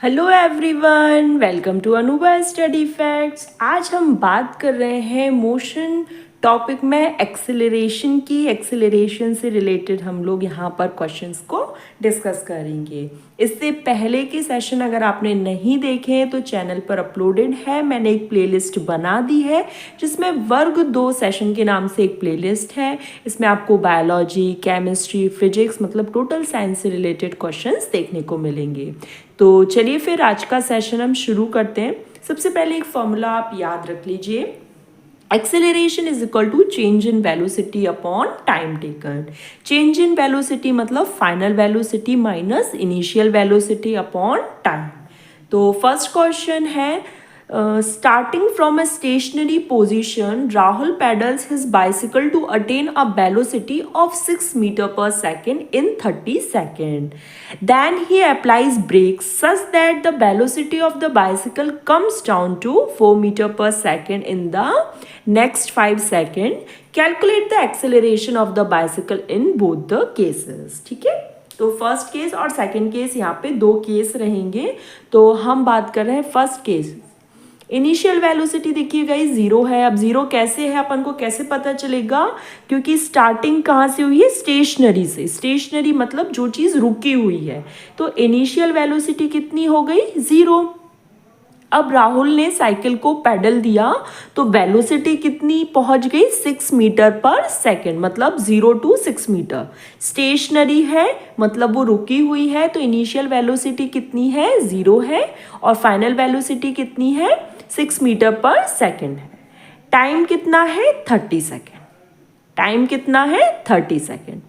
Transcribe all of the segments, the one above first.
Hello everyone, welcome to Anubha study facts. आज हम बात कर रहे हैं मोशन टॉपिक में एक्सेलरेशन की। एक्सेलरेशन से रिलेटेड हम लोग यहाँ पर क्वेश्चंस को डिस्कस करेंगे। इससे पहले के सेशन अगर आपने नहीं देखे हैं तो चैनल पर अपलोडेड है, मैंने एक प्लेलिस्ट बना दी है जिसमें वर्ग 2 सेशन के नाम से एक प्लेलिस्ट है। इसमें आपको बायोलॉजी, केमिस्ट्री, फिजिक्स मतलब टोटल साइंस से रिलेटेड क्वेश्चंस देखने को मिलेंगे। तो चलिए फिर आज का सेशन हम शुरू करते हैं। सबसे पहले एक फॉर्मूला आप याद रख लीजिए, acceleration is equal to change in velocity upon time taken. Change in velocity मतलब final velocity minus initial velocity upon time. तो फर्स्ट क्वेश्चन है, starting from a stationary position, Rahul pedals his bicycle to attain a velocity of 6 meter per second in 30 seconds. Then he applies brakes such that the velocity of the bicycle comes down to 4 meter per second in the next 5 seconds. Calculate the acceleration of the bicycle in both the cases. ठीक है, तो first case और second case यहाँ पे दो case रहेंगे। तो हम बात कर रहे हैं फर्स्ट केस। इनिशियल वेलोसिटी देखिए गाइस 0 है। अब 0 कैसे है, अपन को कैसे पता चलेगा? क्योंकि स्टार्टिंग कहाँ से हुई है? स्टेशनरी से। स्टेशनरी मतलब जो चीज़ रुकी हुई है। तो इनिशियल वेलोसिटी कितनी हो गई? 0। अब राहुल ने साइकिल को पैडल दिया तो वेलोसिटी कितनी पहुंच गई? 6 मीटर पर सेकेंड, मतलब 0 to 6 मीटर। स्टेशनरी है मतलब वो रुकी हुई है, तो इनिशियल वेलोसिटी कितनी है? 0 है। और फाइनल वेलोसिटी कितनी है? 6 मीटर पर सेकेंड है। टाइम कितना है? 30 सेकेंड। टाइम कितना है? 30 सेकेंड।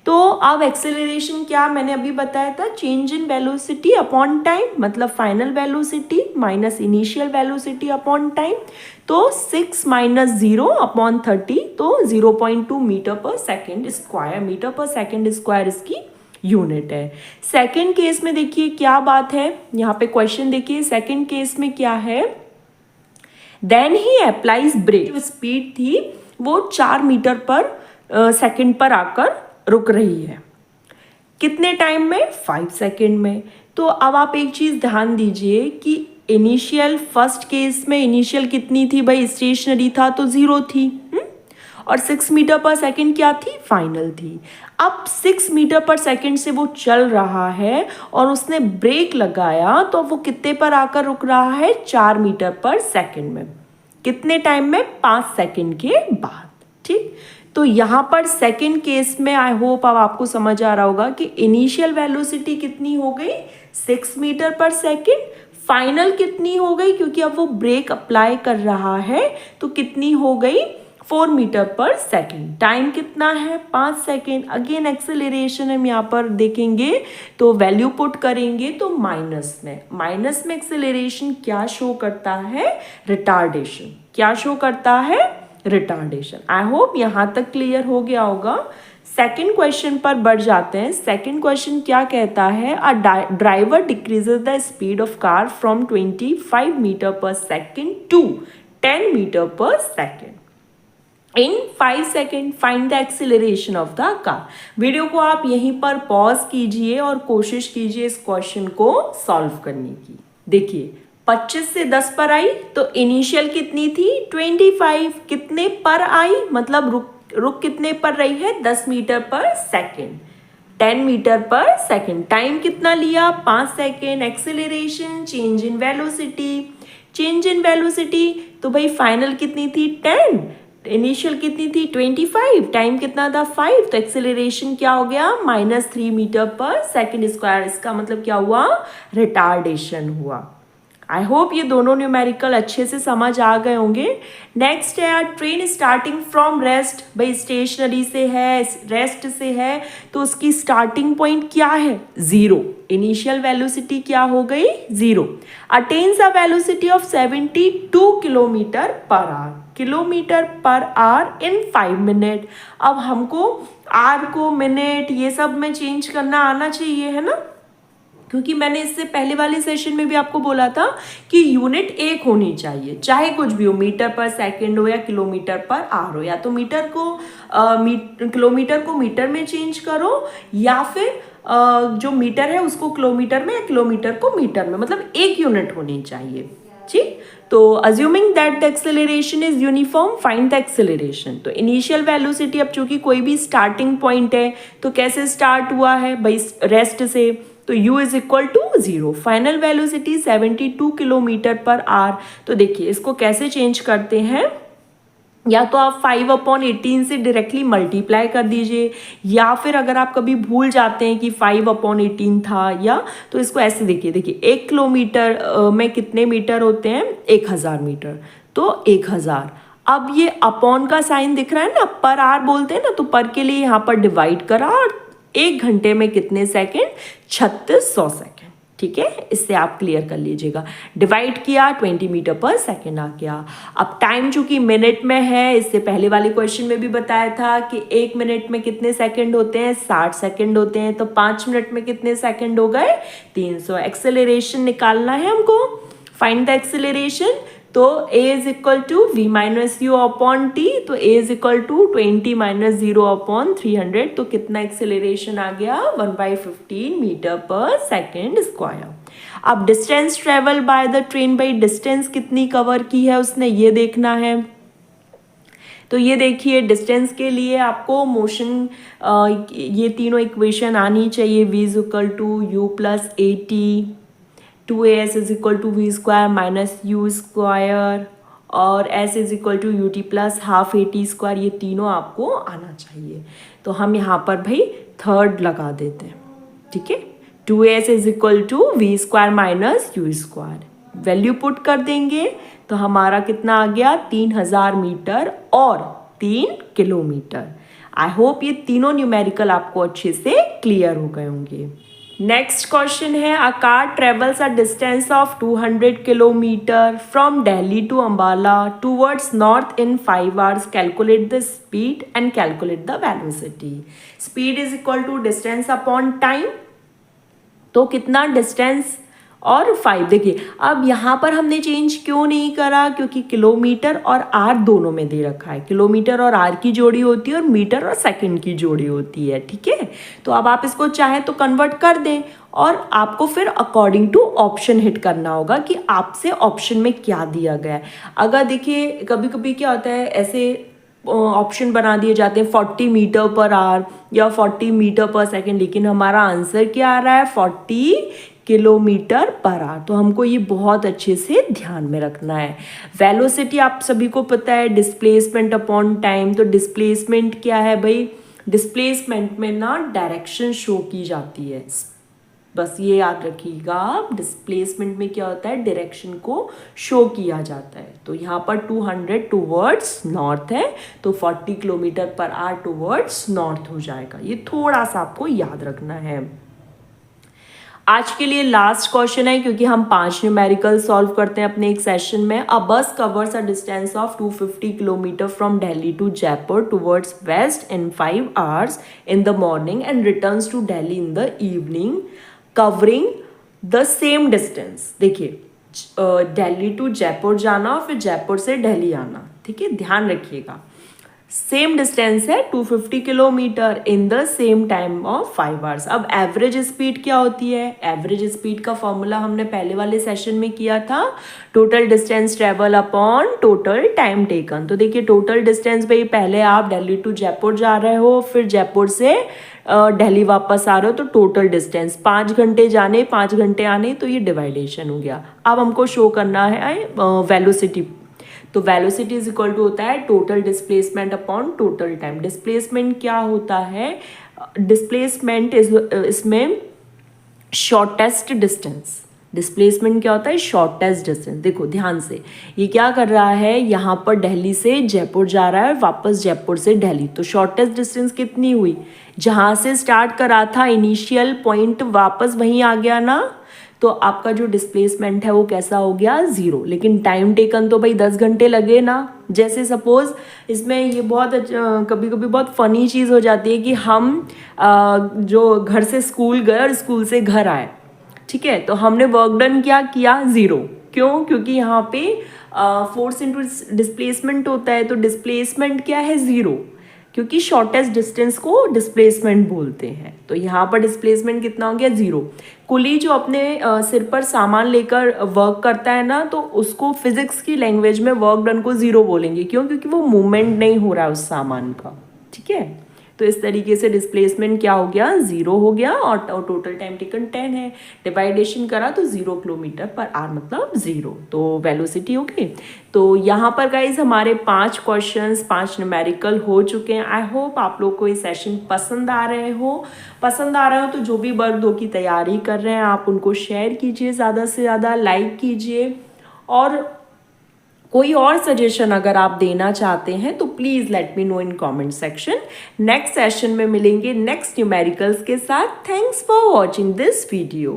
तो अब एक्सेलरेशन क्या मैंने अभी बताया था? Change in velocity upon time, मतलब final velocity minus initial velocity upon time. तो 6 माइनस 0 अपॉन 30, तो 0.2 metre per second square. Metre per second square इसकी यूनिट है। सेकेंड केस में देखिए क्या बात है, यहाँ पे क्वेश्चन देखिए। सेकेंड केस में क्या है? देन ही अप्लाइज ब्रेक। स्पीड थी वो 4 मीटर पर सेकेंड पर आकर रुक रही है। कितने टाइम में? 5 सेकेंड में। तो अब आप एक चीज़ ध्यान दीजिए कि इनिशियल फर्स्ट केस में इनिशियल कितनी थी भाई? स्टेशनरी था तो 0 थी। और 6 मीटर पर सेकेंड क्या थी? फाइनल थी। अब 6 मीटर पर सेकेंड से वो चल रहा है और उसने ब्रेक लगाया तो वो कितने पर आकर रुक रहा है? 4 मीटर पर सेकेंड में। कितने टाइम में? 5 सेकेंड के बाद। ठीक, तो यहाँ पर सेकेंड केस में आई होप अब आपको समझ आ रहा होगा कि इनिशियल वेलोसिटी कितनी हो गई? 6 मीटर पर सेकेंड। फाइनल कितनी हो गई? क्योंकि अब वो ब्रेक अप्लाई कर रहा है तो कितनी हो गई? 4 मीटर पर सेकेंड। टाइम कितना है? 5 सेकेंड। अगेन एक्सेलरेशन हम यहाँ पर देखेंगे तो वैल्यू पुट करेंगे तो माइनस में। माइनस में एक्सेलरेशन क्या शो करता है? रिटार्डेशन। क्या शो करता है? रिटार्डेशन। आई होप यहाँ तक क्लियर हो गया होगा। सेकेंड क्वेश्चन पर बढ़ जाते हैं। सेकेंड क्वेश्चन क्या कहता है? A driver decreases the speed of car from 25 meter per second to 10 meter per second in 5 second. Find the acceleration of the car. Video को आप यहीं पर पॉज कीजिए और कोशिश कीजिए इस क्वेश्चन को सॉल्व करने की। देखिए 25 से 10 पर आई तो इनिशियल कितनी थी? 25। कितने पर आई? मतलब रुक कितने पर रही है? 10 meter per second. 10 meter per second. Time कितना लिया? 5 second. Acceleration change in velocity. Change in velocity तो भाई फाइनल कितनी थी? 10। इनिशियल कितनी थी? 25। टाइम कितना था? 5। तो एक्सेलरेशन क्या हो गया? -3 मीटर पर सेकेंड स्क्वायर। इसका मतलब क्या हुआ? रिटार्डेशन हुआ। आई होप ये दोनों न्यूमेरिकल अच्छे से समझ आ गए होंगे। नेक्स्ट है ट्रेन स्टार्टिंग फ्रॉम रेस्ट। भाई स्टेशनरी से है, रेस्ट से है, तो उसकी स्टार्टिंग पॉइंट क्या है? 0। इनिशियल वेलोसिटी क्या हो गई? 0। Attains a velocity of 72 kilometer per our. Kilometre per our in 5 minute. अब हमको आर को मिनट ये सब में चेंज करना आना चाहिए, है ना? क्योंकि मैंने इससे पहले वाले सेशन में भी आपको बोला था कि यूनिट एक होनी चाहिए, चाहे कुछ भी हो, मीटर पर सेकंड हो या किलोमीटर पर आवर हो। या तो किलोमीटर को मीटर में चेंज करो या फिर जो मीटर है उसको किलोमीटर में या किलोमीटर को मीटर में, मतलब एक यूनिट होनी चाहिए। ठीक, तो assuming that the acceleration is uniform, find the acceleration. तो इनिशियल वेलोसिटी, अब चूंकि कोई भी स्टार्टिंग पॉइंट है तो कैसे स्टार्ट हुआ है भाई, रेस्ट से, तो u is equal to 0। Final velocity 72 kilometer per hour. तो देखिए इसको कैसे चेंज करते हैं, या तो आप 5/18 से डायरेक्टली मल्टीप्लाई कर दीजिए, या फिर अगर आप कभी भूल जाते हैं कि 5/18 था, या तो इसको ऐसे देखिए, 1 किलोमीटर में कितने मीटर होते हैं, 1000 मीटर, तो 1000। अब ये अपॉन का साइन दिख रहा है ना, पर आर बोलते हैं ना, तो पर के लिए यहाँ पर डिवाइड करा, और 1 घंटे में कितने सेकेंड, 3600 सेकेंड। ठीक है, इससे आप क्लियर कर लीजिएगा। डिवाइड किया 20 मीटर पर सेकेंड आ गया। अब टाइम चूंकि मिनट में है, इससे पहले वाले क्वेश्चन में भी बताया था कि 1 मिनट में कितने सेकंड होते हैं, 60 सेकंड होते हैं, तो 5 मिनट में कितने सेकंड हो गए, 300। एक्सेलरेशन निकालना है हमको, फाइंड द एक्सेलरेशन। तो a is equal to v minus u upon t, तो a is equal to 20 minus 0 upon 300, तो कितना एक्सेलरेशन आ गया, 1/15 मीटर पर सेकेंड स्क्वायर। अब distance travel by the train, by distance कितनी कवर की है उसने, ये देखना है। तो ये देखिए डिस्टेंस के लिए आपको मोशन, ये तीनों इक्वेशन आनी चाहिए, v is equal to u plus a t, 2as is equal to v square minus u square, और s is equal to u t plus half a t square, ये तीनों आपको आना चाहिए। तो हम यहाँ पर भाई थर्ड लगा देते हैं। ठीक है, 2as is equal to v square minus u square, value put कर देंगे तो हमारा कितना आ गया, 3000 मीटर और 3 किलोमीटर। आई होप ये तीनों न्यूमेरिकल आपको अच्छे से क्लियर हो गए होंगे। नेक्स्ट क्वेश्चन है, a car travels a distance of 200 kilometer from Delhi to Ambala towards north in 5 hours, calculate the speed and calculate the velocity. Speed is equal to distance upon time, तो कितना distance और 5। देखिए अब यहाँ पर हमने चेंज क्यों नहीं करा, क्योंकि किलोमीटर और आर दोनों में दे रखा है, किलोमीटर और आर की जोड़ी होती है और मीटर और सेकंड की जोड़ी होती है। ठीक है, तो अब आप इसको चाहें तो कन्वर्ट कर दें, और आपको फिर अकॉर्डिंग टू ऑप्शन हिट करना होगा कि आपसे ऑप्शन में क्या दिया गया है। अगर देखिए कभी कभी क्या होता है, ऐसे ऑप्शन बना दिए जाते हैं 40 मीटर पर आवर या 40 मीटर पर सेकेंड, लेकिन हमारा आंसर क्या आ रहा है, 40 किलोमीटर पर आवर। तो हमको ये बहुत अच्छे से ध्यान में रखना है। वेलोसिटी आप सभी को पता है, डिस्प्लेसमेंट अपॉन टाइम। तो डिस्प्लेसमेंट क्या है भाई, डिस्प्लेसमेंट में ना डायरेक्शन शो की जाती है, बस ये याद रखिएगा। डिस्प्लेसमेंट में क्या होता है, डायरेक्शन को शो किया जाता है। तो यहाँ पर 200 टूवर्ड्स नॉर्थ है, तो 40 kilometre per our towards north हो जाएगा। ये थोड़ा सा आपको याद रखना है। आज के लिए लास्ट क्वेश्चन है, क्योंकि हम 5 न्यूमेरिकल सॉल्व करते हैं अपने एक सेशन में। A bus covers a distance of 250 kilometer from Delhi to Jaipur towards west in 5 hours in the morning and returns to Delhi in the evening, covering the same distance. देखिए Delhi to Jaipur जाना और फिर जयपुर से दिल्ली आना। ठीक है, ध्यान रखिएगा, सेम डिस्टेंस है 250 kilometre in the same time of 5 hours. अब एवरेज स्पीड क्या होती है, एवरेज स्पीड का फॉर्मूला हमने पहले वाले सेशन में किया था, total distance travel upon total time taken. तो देखिए टोटल डिस्टेंस भाई, पहले आप दिल्ली टू जयपुर जा रहे हो, फिर जयपुर से दिल्ली वापस आ रहे हो, तो टोटल डिस्टेंस 5 घंटे जाने 5 घंटे आने, तो ये डिवाइडेशन हो गया। अब हमको शो करना है वेलोसिटी। तो वेलोसिटी इज इक्वल टू होता है total displacement upon total time. Displacement क्या होता है, डिस्प्लेसमेंट इसमें शॉर्टेस्ट डिस्टेंस, डिस्प्लेसमेंट क्या होता है, शॉर्टेस्ट डिस्टेंस। देखो ध्यान से, ये क्या कर रहा है, यहाँ पर दिल्ली से जयपुर जा रहा है, वापस जयपुर से दिल्ली, तो शॉर्टेस्ट डिस्टेंस कितनी हुई, जहाँ से स्टार्ट करा था इनिशियल पॉइंट वापस वहीं आ गया ना, तो आपका जो डिस्प्लेसमेंट है वो कैसा हो गया, 0। लेकिन टाइम टेकन तो भाई 10 घंटे लगे ना। जैसे सपोज इसमें ये बहुत कभी कभी बहुत फ़नी चीज़ हो जाती है कि हम जो घर से स्कूल गए और स्कूल से घर आए, ठीक है, तो हमने वर्क डन क्या किया, 0। क्यों, क्योंकि यहाँ पे फोर्स इंटू डिस्प्लेसमेंट होता है, तो डिस्प्लेसमेंट क्या है, 0। क्योंकि शॉर्टेस्ट डिस्टेंस को डिस्प्लेसमेंट बोलते हैं। तो यहाँ पर डिस्प्लेसमेंट कितना हो गया, 0। कुली जो अपने सिर पर सामान लेकर वर्क करता है ना, तो उसको फिजिक्स की लैंग्वेज में वर्क डन को 0 बोलेंगे। क्यों? क्योंकि वो मूवमेंट नहीं हो रहा है उस सामान का, ठीक है। तो इस तरीके से डिस्प्लेसमेंट क्या हो गया, 0 हो गया। और टोटल टाइम टेकन 10 है, डिवाइडेशन करा तो 0 किलोमीटर पर आवर मतलब 0, तो वेलोसिटी हो गई। तो यहाँ पर गाइज हमारे 5 क्वेश्चंस, 5 न्यूमेरिकल हो चुके हैं। आई होप आप लोग को ये सेशन पसंद आ रहा हो तो जो भी वर्ग 2 की तैयारी कर रहे हैं आप उनको शेयर कीजिए, ज़्यादा से ज़्यादा लाइक कीजिए। और कोई और सजेशन अगर आप देना चाहते हैं तो please let me know in comment section. Next session में मिलेंगे नेक्स्ट न्यूमेरिकल्स के साथ। Thanks for watching this video.